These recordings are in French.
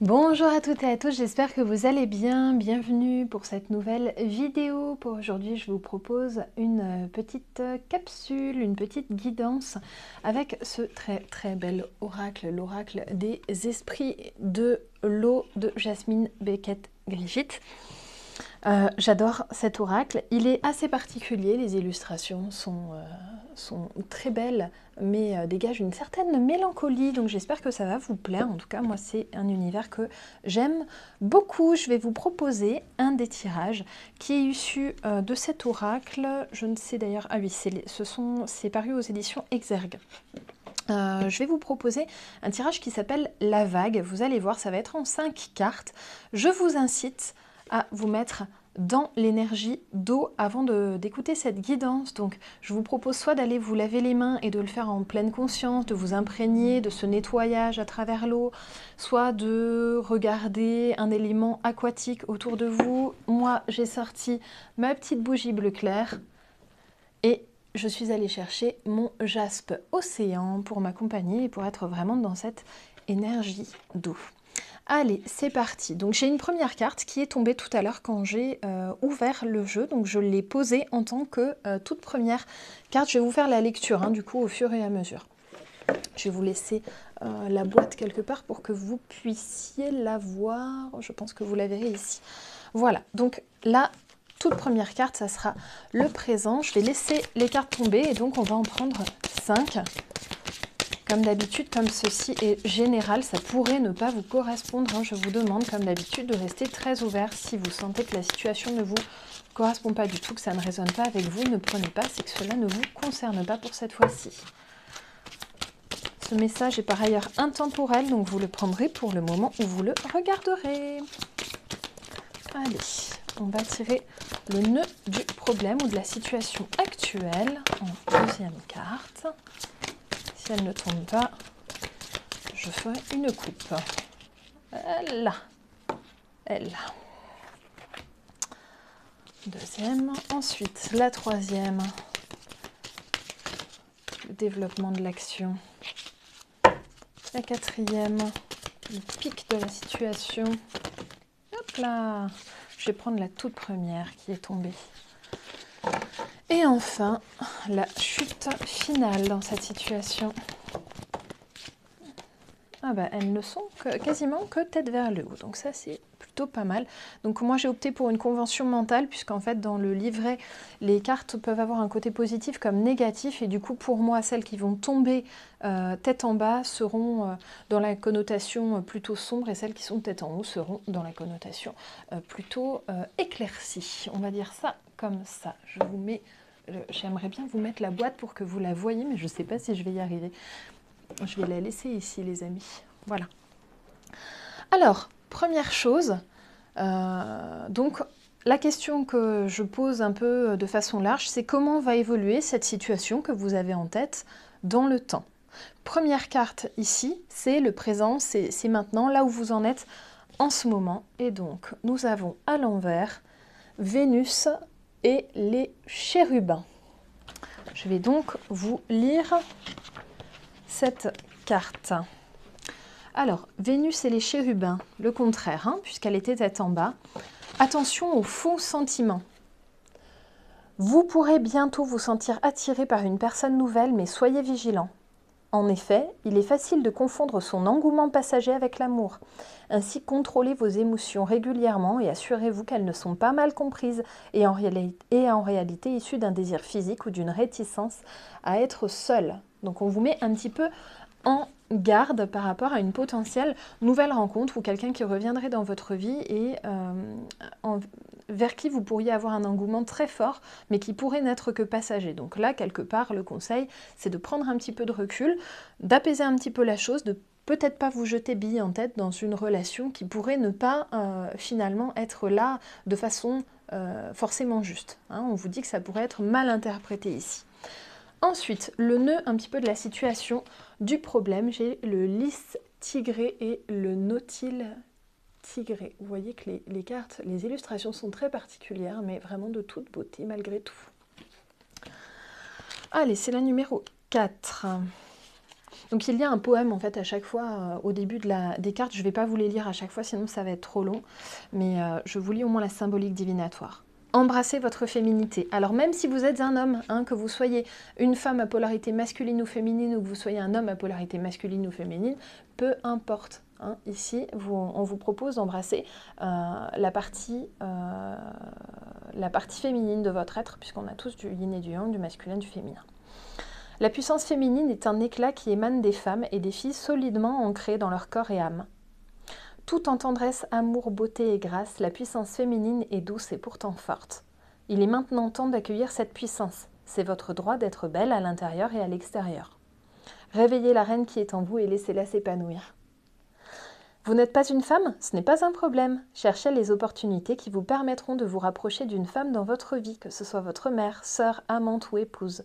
Bonjour à toutes et à tous, j'espère que vous allez bien. Bienvenue pour cette nouvelle vidéo. Pour aujourd'hui, je vous propose une petite capsule, une petite guidance avec ce très bel oracle, l'oracle des esprits de l'eau de Jasmine Beckett Griffith. J'adore cet oracle, il est assez particulier, les illustrations sont très belles, mais dégagent une certaine mélancolie, donc j'espère que ça va vous plaire. En tout cas, moi, c'est un univers que j'aime beaucoup. Je vais vous proposer un des tirages qui est issu de cet oracle. Je ne sais d'ailleurs... Ah oui, c'est paru aux éditions Exergue. Je vais vous proposer un tirage qui s'appelle La Vague. Vous allez voir, ça va être en 5 cartes. Je vous incite à vous mettre dans l'énergie d'eau avant d'écouter cette guidance. Donc je vous propose soit d'aller vous laver les mains et de le faire en pleine conscience, de vous imprégner de ce nettoyage à travers l'eau, soit de regarder un élément aquatique autour de vous. Moi, j'ai sorti ma petite bougie bleu clair et je suis allée chercher mon jaspe océan pour m'accompagner et pour être vraiment dans cette énergie d'eau. Allez, c'est parti. Donc j'ai une première carte qui est tombée tout à l'heure quand j'ai ouvert le jeu. Donc je l'ai posée en tant que toute première carte. Je vais vous faire la lecture du coup au fur et à mesure. Je vais vous laisser la boîte quelque part pour que vous puissiez la voir. Je pense que vous la verrez ici. Voilà, donc la toute première carte, ça sera le présent. Je vais laisser les cartes tomber et donc on va en prendre 5. Comme d'habitude, comme ceci est général, ça pourrait ne pas vous correspondre. Je vous demande, comme d'habitude, de rester très ouvert. Si vous sentez que la situation ne vous correspond pas du tout, que ça ne résonne pas avec vous, ne prenez pas, c'est que cela ne vous concerne pas pour cette fois-ci. Ce message est par ailleurs intemporel, donc vous le prendrez pour le moment où vous le regarderez. Allez, on va tirer le nœud du problème ou de la situation actuelle en deuxième carte. Si elle ne tombe pas, je ferai une coupe. Là, elle. Deuxième. Ensuite, la troisième. Le développement de l'action. La quatrième. Le pic de la situation. Hop là. Je vais prendre la toute première qui est tombée. Et enfin, la chute finale dans cette situation. Ah bah, elles ne sont quasiment que tête vers le haut, donc ça c'est plutôt pas mal. Donc moi j'ai opté pour une convention mentale, puisqu'en fait dans le livret, les cartes peuvent avoir un côté positif comme négatif, et du coup pour moi, celles qui vont tomber tête en bas seront dans la connotation plutôt sombre, et celles qui sont tête en haut seront dans la connotation plutôt éclaircie. On va dire ça comme ça. Je vous mets... J'aimerais bien vous mettre la boîte pour que vous la voyez, mais je ne sais pas si je vais y arriver. Je vais la laisser ici, les amis. Voilà. Alors, première chose, donc la question que je pose un peu de façon large, c'est comment va évoluer cette situation que vous avez en tête dans le temps. Première carte ici, c'est le présent, c'est maintenant, là où vous en êtes en ce moment. Et donc, nous avons à l'envers Vénus et les chérubins. Je vais donc vous lire cette carte. Alors, Vénus et les chérubins, le contraire, puisqu'elle était tête en bas. Attention aux faux sentiments. Vous pourrez bientôt vous sentir attiré par une personne nouvelle, mais soyez vigilant. En effet, il est facile de confondre son engouement passager avec l'amour. Ainsi, contrôlez vos émotions régulièrement et assurez-vous qu'elles ne sont pas mal comprises et en réalité issues d'un désir physique ou d'une réticence à être seul. Donc on vous met un petit peu en garde par rapport à une potentielle nouvelle rencontre ou quelqu'un qui reviendrait dans votre vie et vers qui vous pourriez avoir un engouement très fort, mais qui pourrait n'être que passager. Donc là, quelque part, le conseil, c'est de prendre un petit peu de recul, d'apaiser un petit peu la chose, de peut-être pas vous jeter bille en tête dans une relation qui pourrait ne pas finalement être là de façon forcément juste. On vous dit que ça pourrait être mal interprété ici. Ensuite, le nœud un petit peu de la situation du problème, j'ai le lys tigré et le nautile tigré. Vous voyez que les cartes, les illustrations sont très particulières, mais vraiment de toute beauté malgré tout. Allez, c'est la numéro 4. Donc il y a un poème en fait à chaque fois au début des cartes. Je ne vais pas vous les lire à chaque fois, sinon ça va être trop long. Mais je vous lis au moins la symbolique divinatoire. Embrassez votre féminité. Alors même si vous êtes un homme, hein, que vous soyez une femme à polarité masculine ou féminine, ou que vous soyez un homme à polarité masculine ou féminine, peu importe. Hein. Ici, on vous propose d'embrasser la partie féminine de votre être, puisqu'on a tous du yin et du yang, du masculin, du féminin. La puissance féminine est un éclat qui émane des femmes et des filles solidement ancrées dans leur corps et âme. Tout en tendresse, amour, beauté et grâce, la puissance féminine est douce et pourtant forte. Il est maintenant temps d'accueillir cette puissance. C'est votre droit d'être belle à l'intérieur et à l'extérieur. Réveillez la reine qui est en vous et laissez-la s'épanouir. Vous n'êtes pas une femme? Ce n'est pas un problème. Cherchez les opportunités qui vous permettront de vous rapprocher d'une femme dans votre vie, que ce soit votre mère, sœur, amante ou épouse.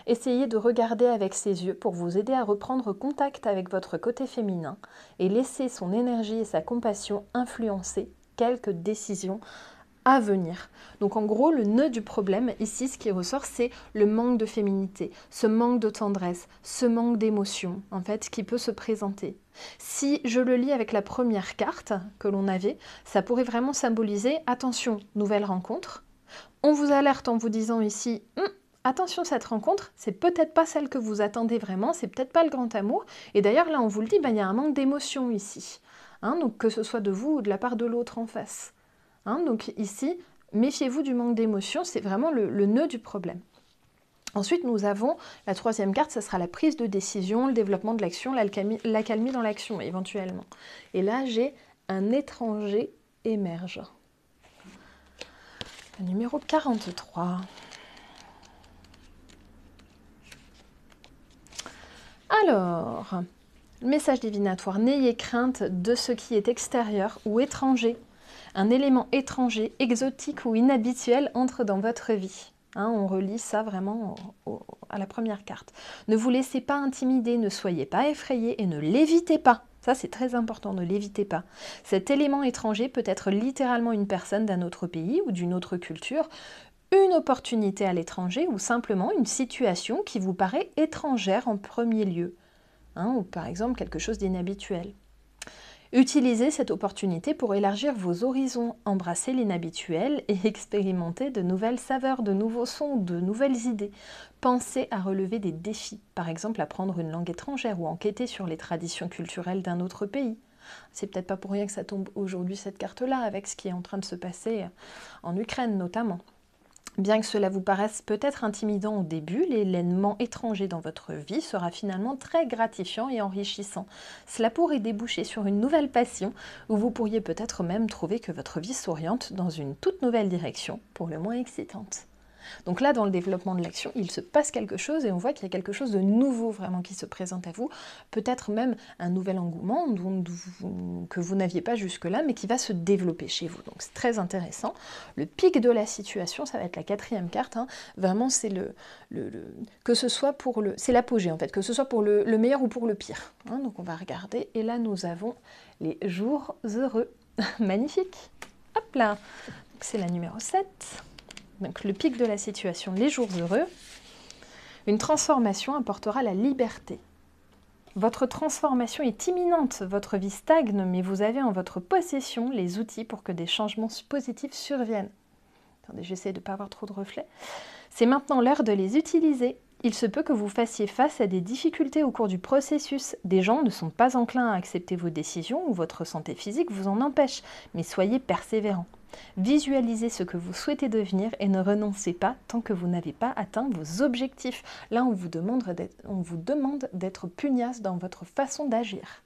Essayez de regarder avec ses yeux pour vous aider à reprendre contact avec votre côté féminin et laisser son énergie et sa compassion influencer quelques décisions à venir. Donc en gros, le nœud du problème, ici, ce qui ressort, c'est le manque de féminité, ce manque de tendresse, ce manque d'émotion, en fait, qui peut se présenter. Si je le lis avec la première carte que l'on avait, ça pourrait vraiment symboliser, attention, nouvelle rencontre. On vous alerte en vous disant ici, attention, cette rencontre, c'est peut-être pas celle que vous attendez vraiment, c'est peut-être pas le grand amour. Et d'ailleurs, là, on vous le dit, il y a un manque d'émotion ici. Hein, donc que ce soit de vous ou de la part de l'autre en face. Hein, donc ici, méfiez-vous du manque d'émotion, c'est vraiment le nœud du problème. Ensuite, nous avons la troisième carte, ça sera la prise de décision, le développement de l'action, l'accalmie dans l'action éventuellement. Et là, j'ai un étranger émerge. Le numéro 43. Alors, message divinatoire, n'ayez crainte de ce qui est extérieur ou étranger. Un élément étranger, exotique ou inhabituel entre dans votre vie. Hein, on relie ça vraiment à la première carte. Ne vous laissez pas intimider, ne soyez pas effrayés et ne l'évitez pas. Ça, c'est très important, ne l'évitez pas. Cet élément étranger peut être littéralement une personne d'un autre pays ou d'une autre culture, une opportunité à l'étranger ou simplement une situation qui vous paraît étrangère en premier lieu, hein, ou par exemple quelque chose d'inhabituel. Utilisez cette opportunité pour élargir vos horizons, embrasser l'inhabituel et expérimenter de nouvelles saveurs, de nouveaux sons, de nouvelles idées. Pensez à relever des défis, par exemple apprendre une langue étrangère ou enquêter sur les traditions culturelles d'un autre pays. C'est peut-être pas pour rien que ça tombe aujourd'hui cette carte-là, avec ce qui est en train de se passer en Ukraine notamment. Bien que cela vous paraisse peut-être intimidant au début, l'élément étranger dans votre vie sera finalement très gratifiant et enrichissant. Cela pourrait déboucher sur une nouvelle passion, ou vous pourriez peut-être même trouver que votre vie s'oriente dans une toute nouvelle direction, pour le moins excitante. Donc là, dans le développement de l'action, il se passe quelque chose et on voit qu'il y a quelque chose de nouveau vraiment qui se présente à vous, peut-être même un nouvel engouement que vous n'aviez pas jusque-là, mais qui va se développer chez vous. Donc c'est très intéressant. Le pic de la situation, ça va être la quatrième carte. Hein. Vraiment, c'est que ce soit pour c'est l'apogée en fait, que ce soit pour le meilleur ou pour le pire. Hein. Donc on va regarder et là nous avons les jours heureux. Magnifique. Hop là. C'est la numéro 7. Donc le pic de la situation, les jours heureux. Une transformation apportera la liberté. Votre transformation est imminente, votre vie stagne, mais vous avez en votre possession les outils pour que des changements positifs surviennent. Attendez, j'essaie de ne pas avoir trop de reflets. C'est maintenant l'heure de les utiliser. Il se peut que vous fassiez face à des difficultés au cours du processus. Des gens ne sont pas enclins à accepter vos décisions ou votre santé physique vous en empêche, mais soyez persévérants. Visualisez ce que vous souhaitez devenir et ne renoncez pas tant que vous n'avez pas atteint vos objectifs. Là, on vous demande d'être pugnace dans votre façon d'agir.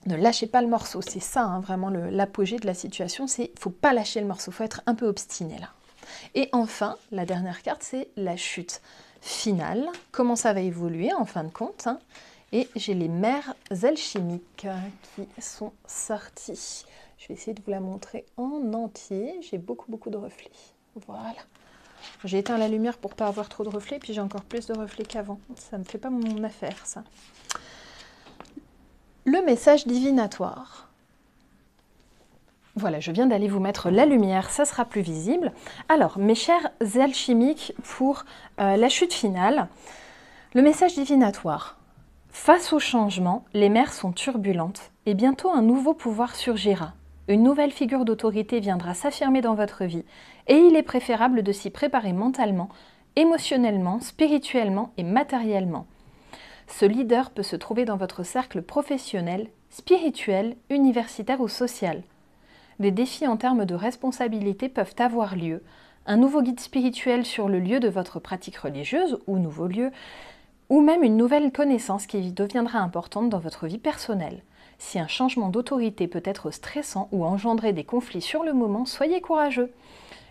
Ne lâchez pas le morceau, c'est ça hein, vraiment l'apogée de la situation, il ne faut pas lâcher le morceau, il faut être un peu obstiné là. Et enfin, la dernière carte, c'est la chute finale, comment ça va évoluer en fin de compte. Hein. Et j'ai les mers alchimiques qui sont sorties. Je vais essayer de vous la montrer en entier. J'ai beaucoup de reflets. Voilà. J'ai éteint la lumière pour ne pas avoir trop de reflets, puis j'ai encore plus de reflets qu'avant. Ça ne me fait pas mon affaire, ça. Le message divinatoire. Voilà, je viens d'aller vous mettre la lumière, ça sera plus visible. Alors, mes chers alchimiques, pour la chute finale, Le message divinatoire. Face au changement, les mers sont turbulentes et bientôt un nouveau pouvoir surgira. Une nouvelle figure d'autorité viendra s'affirmer dans votre vie et il est préférable de s'y préparer mentalement, émotionnellement, spirituellement et matériellement. Ce leader peut se trouver dans votre cercle professionnel, spirituel, universitaire ou social. Des défis en termes de responsabilité peuvent avoir lieu. Un nouveau guide spirituel sur le lieu de votre pratique religieuse ou nouveau lieu, ou même une nouvelle connaissance qui deviendra importante dans votre vie personnelle. Si un changement d'autorité peut être stressant ou engendrer des conflits sur le moment, soyez courageux.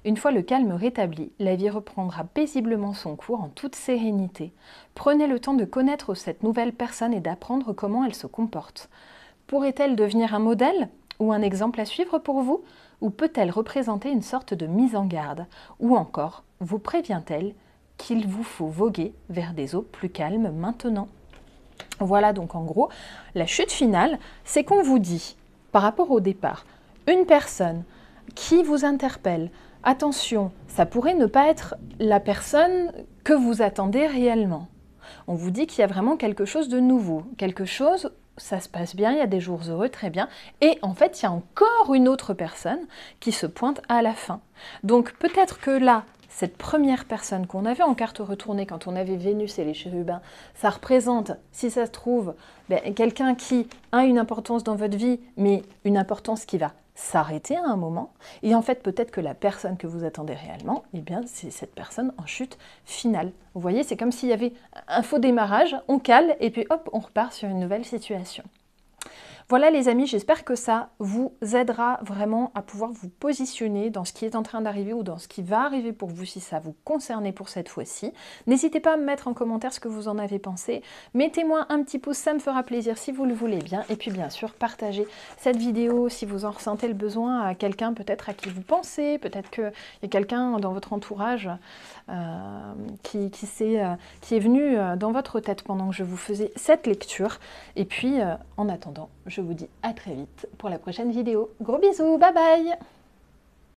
Une fois le calme rétabli, la vie reprendra paisiblement son cours en toute sérénité. Prenez le temps de connaître cette nouvelle personne et d'apprendre comment elle se comporte. Pourrait-elle devenir un modèle ou un exemple à suivre pour vous? Ou peut-elle représenter une sorte de mise en garde? Ou encore, vous prévient-elle qu'il vous faut voguer vers des eaux plus calmes maintenant? Voilà donc en gros, la chute finale, c'est qu'on vous dit, par rapport au départ, une personne qui vous interpelle, attention, ça pourrait ne pas être la personne que vous attendez réellement. On vous dit qu'il y a vraiment quelque chose de nouveau, quelque chose, ça se passe bien, il y a des jours heureux, très bien, et en fait, il y a encore une autre personne qui se pointe à la fin. Donc peut-être que là, cette première personne qu'on avait en carte retournée quand on avait Vénus et les chérubins, ça représente, si ça se trouve, quelqu'un qui a une importance dans votre vie, mais une importance qui va s'arrêter à un moment. Et en fait, peut-être que la personne que vous attendez réellement, eh bien, c'est cette personne en chute finale. Vous voyez, c'est comme s'il y avait un faux démarrage, on cale et puis hop, on repart sur une nouvelle situation. Voilà les amis, j'espère que ça vous aidera vraiment à pouvoir vous positionner dans ce qui est en train d'arriver ou dans ce qui va arriver pour vous si ça vous concerne pour cette fois-ci. N'hésitez pas à me mettre en commentaire ce que vous en avez pensé. Mettez-moi un petit pouce, ça me fera plaisir si vous le voulez bien. Et puis bien sûr, partagez cette vidéo si vous en ressentez le besoin à quelqu'un peut-être à qui vous pensez. Peut-être qu'il y a quelqu'un dans votre entourage qui est venu dans votre tête pendant que je vous faisais cette lecture. Et puis en attendant, je vous dis à très vite pour la prochaine vidéo. Gros bisous, bye bye!